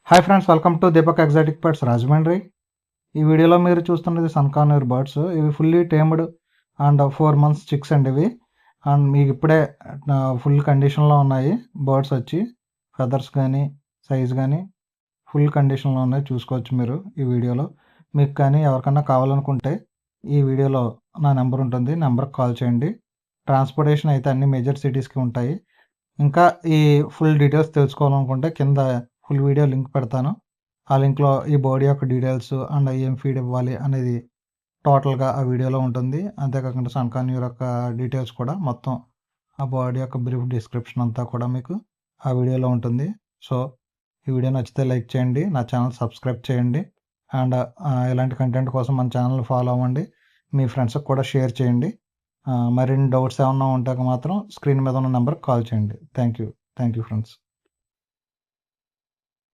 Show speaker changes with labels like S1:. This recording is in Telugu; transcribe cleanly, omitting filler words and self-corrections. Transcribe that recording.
S1: Hi friends, welcome to Deepak exotic pets Rajahmundry. ఈ వీడియోలో మీరు చూస్తున్నది సన్కానూర్ బర్డ్స్. ఇవి fully tamed and 4 months chicks అండి ఇవి. అండ్ మీకు ఇప్పుడే ఫుల్ కండిషన్లో ఉన్నాయి బర్డ్స్ వచ్చి. ఫెదర్స్ కానీ సైజ్ కానీ ఫుల్ కండిషన్లో ఉన్నాయి, చూసుకోవచ్చు మీరు ఈ వీడియోలో. మీకు కానీ ఎవరికన్నా కావాలనుకుంటే ఈ వీడియోలో నా నెంబర్ ఉంటుంది, నెంబర్కి కాల్ చేయండి. ట్రాన్స్పోర్టేషన్ అయితే అన్ని మేజర్ సిటీస్కి ఉంటాయి. ఇంకా ఈ ఫుల్ డీటెయిల్స్ తెలుసుకోవాలనుకుంటే కింద ఫుల్ వీడియో లింక్ పెడతాను. ఆ లింక్లో ఈ బాడీ యొక్క డీటెయిల్స్ అండ్ ఏం ఫీడ్ ఇవ్వాలి అనేది టోటల్గా ఆ వీడియోలో ఉంటుంది. అంతేకాకుండా సన్కాన్యూర్ యొక్క డీటెయిల్స్ కూడా మొత్తం ఆ బాడీ యొక్క బ్రీఫ్ డిస్క్రిప్షన్ అంతా కూడా మీకు ఆ వీడియోలో ఉంటుంది. సో ఈ వీడియో నచ్చితే లైక్ చేయండి, నా ఛానల్ సబ్స్క్రైబ్ చేయండి. అండ్ ఇలాంటి కంటెంట్ కోసం మన ఛానల్ ఫాలో అవ్వండి, మీ ఫ్రెండ్స్కి కూడా షేర్ చేయండి. మరిన్ని డౌట్స్ ఏమన్నా ఉంటే మాత్రం స్క్రీన్ మీద ఉన్న నెంబర్కి కాల్ చేయండి. Thank you friends.